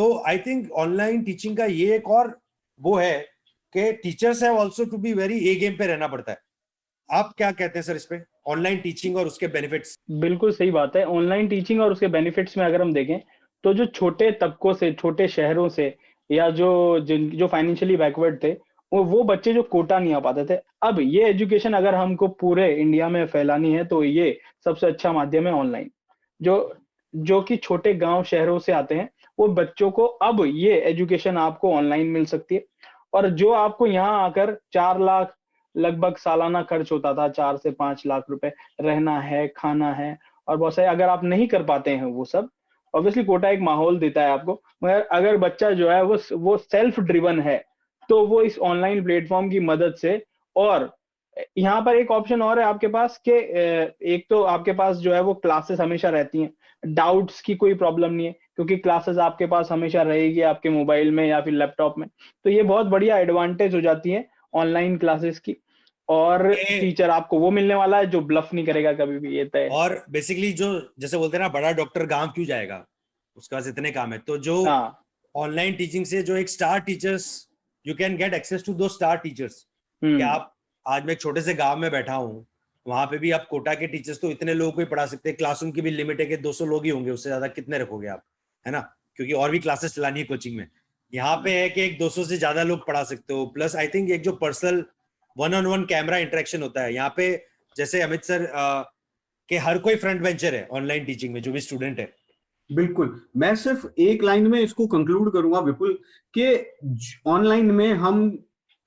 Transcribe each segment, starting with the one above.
तो I think online teaching का ये एक और वो है कि teachers have also to be very A game पे रहना पड़ता है। आप क्या कहते हैं सर इस पे, ऑनलाइन टीचिंग और उसके बेनिफिट्स? बिल्कुल सही बात है। ऑनलाइन टीचिंग और उसके बेनिफिट्स में अगर हम देखें तो जो छोटे तबकों से, छोटे शहरों से, या जो फाइनेंशियली बैकवर्ड थे, वो बच्चे जो कोटा नहीं आ पाते थे, अब ये एजुकेशन अगर हमको पूरे इंडिया में फैलानी है तो ये सबसे अच्छा माध्यम है ऑनलाइन। जो जो कि छोटे गांव शहरों से आते हैं, वो बच्चों को अब ये एजुकेशन आपको ऑनलाइन मिल सकती है। और जो आपको यहाँ आकर 4 लाख लगभग सालाना खर्च होता था, 4 से 5 लाख रुपए, रहना है, खाना है और बहुत सारे, अगर आप नहीं कर पाते हैं वो सब, ऑब्वियसली कोटा एक माहौल देता है आपको। मगर अगर बच्चा जो है वो सेल्फ ड्रिवन है, तो वो इस ऑनलाइन प्लेटफॉर्म की मदद से, और यहाँ पर एक ऑप्शन और है आपके पास कि एक तो आपके पास जो है वो क्लासेस हमेशा रहती हैं, डाउट्स की कोई प्रॉब्लम नहीं है क्योंकि क्लासेस आपके पास हमेशा रहेगी आपके मोबाइल में या फिर लैपटॉप में। तो ये बहुत बढ़िया एडवांटेज हो जाती है ऑनलाइन क्लासेस की। और टीचर आपको वो मिलने वाला है जो ब्लफ नहीं करेगा कभी भी, ये तय है। और बेसिकली जो जैसे बोलते हैं ना, बड़ा डॉक्टर गांव क्यों जाएगा, उसके पास इतने काम है। तो जो हाँ। ऑनलाइन टीचिंग से जो एक star teachers, you can get access to दो स्टार टीचर्स। कि आप, आज मैं एक छोटे से गांव में बैठा हूँ, वहां पे भी आप कोटा के टीचर्स तो इतने लोगों को ही पढ़ा सकते हैं, क्लासरूम की भी लिमिट है कि 200 लोग ही होंगे, उससे ज्यादा कितने रखोगे आप, है ना, क्योंकि और भी क्लासेस चलानी है कोचिंग में। यहाँ पे है कि एक 200 से ज्यादा लोग पढ़ा सकते हो, प्लस आई थिंक एक जो personal one on one camera interaction होता है यहाँ पे। जैसे अमित सर कि हर कोई फ्रंट बेंचर है ऑनलाइन टीचिंग में, जो भी स्टूडेंट है। बिल्कुल, मैं सिर्फ एक लाइन में इसको कंक्लूड करूंगा विपुल, कि ऑनलाइन में हम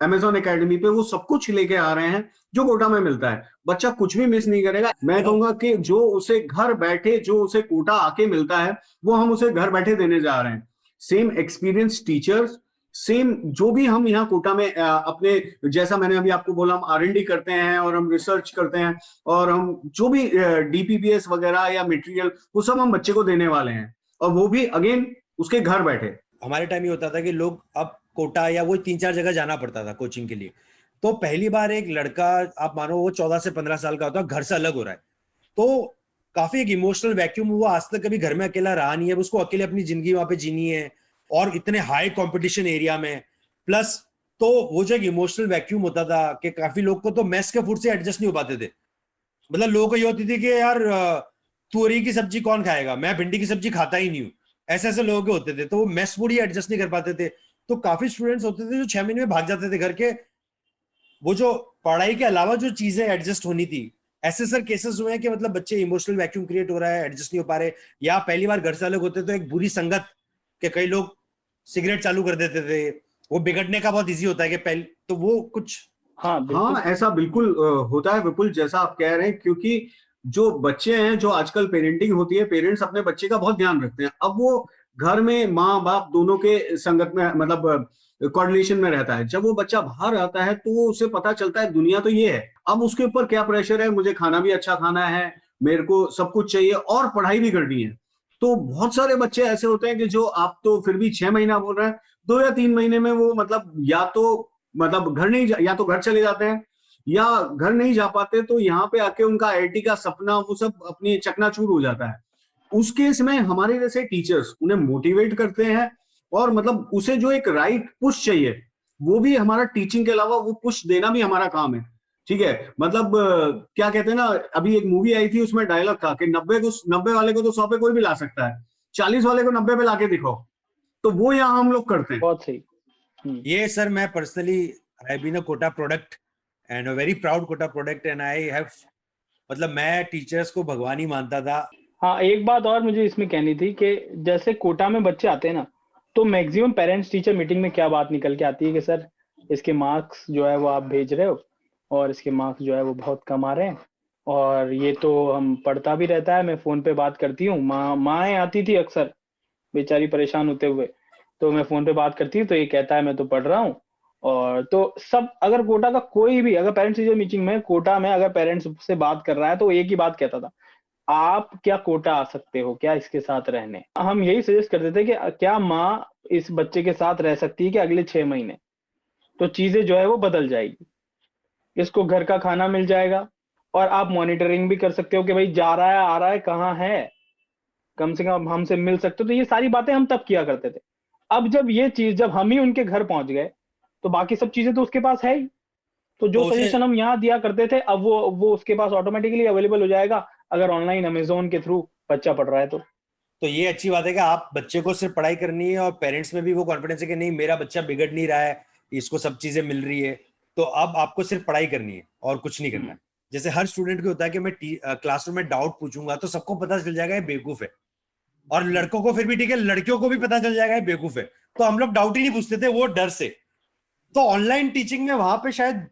Amazon एकेडमी पे वो सब कुछ लेके आ रहे हैं जो कोटा में मिलता है। बच्चा कुछ भी मिस नहीं करेगा। मैं कहूंगा कि जो उसे घर बैठे, जो उसे कोटा आके मिलता है, वो हम उसे घर बैठे देने जा रहे हैं। सेम एक्सपीरियंस टीचर्स, सेम जो भी हम यहाँ कोटा में अपने, जैसा मैंने अभी आपको बोला, हम R&D करते हैं और हम रिसर्च करते हैं, और हम जो भी DPPS वगैरह या मटेरियल, वो सब हम बच्चे को देने वाले हैं, और वो भी अगेन उसके घर बैठे। हमारे टाइम ये होता था कि लोग अब कोटा या वो 3-4 जगह जाना पड़ता था कोचिंग के लिए। तो पहली बार एक लड़का, आप मानो वो 14 से 15 साल का होता है, घर से अलग हो रहा है, तो काफी एक इमोशनल वैक्यूम। वो आज तक कभी घर में अकेला रहा नहीं है, उसको अकेले अपनी जिंदगी वहां पे जीनी है, और इतने हाई कंपटीशन एरिया में। प्लस तो वो जो एक इमोशनल वैक्यूम होता था कि काफी लोग को तो मेस के फूड से एडजस्ट नहीं हो पाते थे। मतलब लोगों को ये होती थी कि यार तुअरी की सब्जी कौन खाएगा, मैं भिंडी की सब्जी खाता ही नहीं हूँ। ऐसे ऐसे लोग होते थे, तो वो मेस फूड ही एडजस्ट नहीं कर पाते थे। तो काफी स्टूडेंट्स होते थे जो 6 महीने में भाग जाते थे घर के। वो जो पढ़ाई के अलावा जो चीजें एडजस्ट होनी थी, ऐसे सर केसेस हुए हैं कि मतलब बच्चे इमोशनल वैक्यूम क्रिएट हो रहा है, एडजस्ट नहीं हो पा रहे, या पहली बार घर से अलग होते तो एक बुरी संगत के कई लोग सिगरेट चालू कर देते थे, वो बिगड़ने का बहुत इजी होता है कि पहले तो वो कुछ। हाँ बिल्कुल। हाँ, ऐसा बिल्कुल होता है विपुल, जैसा आप कह रहे हैं, क्योंकि जो बच्चे हैं, जो आजकल पेरेंटिंग होती है, पेरेंट्स अपने बच्चे का बहुत ध्यान रखते हैं। अब वो घर में माँ बाप दोनों के संगत में, मतलब कोऑर्डिनेशन में रहता है। जब वो बच्चा बाहर आता है तो उसे पता चलता है दुनिया तो ये है। अब उसके ऊपर क्या प्रेशर है, मुझे खाना भी अच्छा खाना है, मेरे को सब कुछ चाहिए और पढ़ाई भी करनी है। तो बहुत सारे बच्चे ऐसे होते हैं कि जो, आप तो फिर भी 6 महीना बोल रहे हैं, 2 या 3 महीने में वो मतलब या तो, मतलब घर नहीं या तो घर चले जाते हैं, या घर नहीं जा पाते तो यहाँ पे आके उनका IIT का सपना वो सब अपनी चकनाचूर हो जाता है। उस केस में हमारे जैसे टीचर्स उन्हें मोटिवेट करते हैं, और मतलब उसे जो एक राइट पुश चाहिए, वो भी हमारा, टीचिंग के अलावा वो पुश देना भी हमारा काम है। ठीक है, मतलब क्या कहते हैं ना, अभी एक मूवी आई थी, उसमें डायलॉग था कि 90 वाले को तो 100 पे कोई भी ला सकता है, 40 वाले को 90 पे लाके दिखाओ। तो वो यहाँ हम लोग करते हैं। बहुत सही। ये सर मैं personally, I have been a Kota product and a very proud Kota product, and I have, मतलब मैं टीचर्स को भगवान ही मानता था। हाँ, एक बात और मुझे इसमें कहनी थी कि जैसे कोटा में बच्चे आते हैं ना, तो मैक्सिमम पेरेंट्स टीचर मीटिंग में क्या बात निकल के आती है कि सर इसके मार्क्स जो है वो आप भेज रहे हो, और इसके मार्क्स जो है वो बहुत कम आ रहे हैं, और ये तो हम पढ़ता भी रहता है, मैं फोन पे बात करती हूँ, माएँ आती थी अक्सर बेचारी परेशान होते हुए, तो मैं फोन पे बात करती हूँ तो ये कहता है मैं तो पढ़ रहा हूँ। और तो सब, अगर कोटा का कोई भी, अगर पेरेंट्स टीचर मीटिंग में कोटा में अगर पेरेंट्स से बात कर रहा है तो एक ही बात कहता था, आप क्या कोटा आ सकते हो क्या इसके साथ रहने। हम यही सजेस्ट करते थे कि क्या माँ इस बच्चे के साथ रह सकती है कि अगले 6 महीने, तो चीजें जो है वो बदल जाएगी, इसको घर का खाना मिल जाएगा, और आप मॉनिटरिंग भी कर सकते हो कि भाई जा रहा है आ रहा है कहाँ है, कम से कम हमसे मिल सकते हो। तो ये सारी बातें हम तब किया करते थे। अब जब ये चीज जब हम ही उनके घर पहुंच गए तो बाकी सब चीजें तो उसके पास है ही। तो जो तो उसे सजेशन हम यहाँ दिया करते थे अब वो उसके पास ऑटोमेटिकली अवेलेबल हो जाएगा अगर ऑनलाइन अमेजोन के थ्रू बच्चा पढ़ रहा है तो ये अच्छी बात है कि आप बच्चे को सिर्फ पढ़ाई करनी है और पेरेंट्स में भी वो कॉन्फिडेंस है कि नहीं मेरा बच्चा बिगड़ नहीं रहा है, इसको सब चीजें मिल रही है। तो अब आपको सिर्फ पढ़ाई करनी है और कुछ नहीं करना है। जैसे हर स्टूडेंट को होता है कि मैं क्लासरूम में डाउट पूछूंगा तो सबको पता चल जाएगा ये बेवकूफ है, और लड़कों को फिर भी ठीक है, लड़कियों को भी पता चल जाएगा ये बेवकूफ है। तो हम लोग डाउट ही नहीं पूछते थे वो डर से। तो ऑनलाइन टीचिंग में वहां पे शायद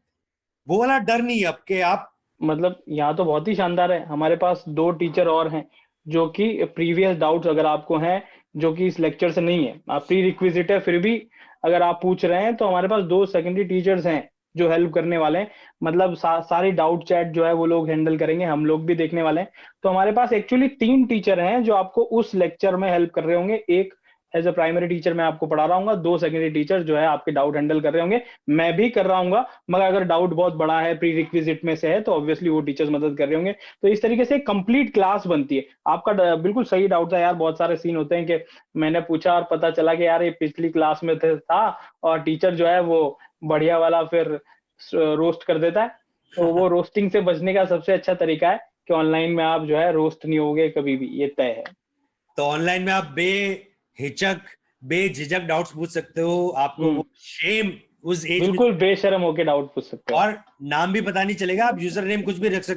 वो वाला डर नहीं है अब के आप। मतलब यहाँ तो बहुत ही शानदार है। हमारे पास 2 टीचर और हैं जो कि प्रीवियस डाउट्स अगर आपको हैं जो कि इस लेक्चर से नहीं है, आप प्री रिक्विजिट है फिर भी अगर आप पूछ रहे हैं तो हमारे पास 2 सेकेंडरी टीचर्स हैं जो हेल्प करने वाले हैं। मतलब सारी डाउट चैट जो है वो लोग हैंडल करेंगे, हम लोग भी देखने वाले हैं। तो हमारे पास एक्चुअली 3 टीचर हैं जो आपको उस लेक्चर में हेल्प कर रहे होंगे। एक एज अ प्राइमरी टीचर मैं आपको पढ़ा रहा हूँ, 2 सेकेंडरी टीचर जो है आपके डाउट हैंडल कर रहे होंगे। मैं भी कर रहा हूँ, मगर अगर डाउट बहुत बड़ा है प्री रिक्विजिट में से है तो ऑब्वियसली वो टीचर्स मदद कर रहे होंगे। तो इस तरीके से कंप्लीट क्लास बनती है। आपका बिल्कुल सही डाउट था यार। बहुत सारे सीन होते हैं कि मैंने पूछा और पता चला कि यार ये पिछली क्लास में था और टीचर जो है वो बढ़िया वाला फिर रोस्ट कर देता है। तो वो रोस्टिंग से बचने का सबसे अच्छा तरीका है कि ऑनलाइन में आप जो है रोस्ट नहीं होगे कभी भी, ये तय है। तो ऑनलाइन में आप बेहिचक बेझिझक डाउट्स पूछ सकते हो, आपको वो शेम उस एज में बिल्कुल बेशर्म होके डाउट पूछ सकते हो। और नाम भी पता नहीं चलेगा, आप यूजर नेम कुछ भी रख सकते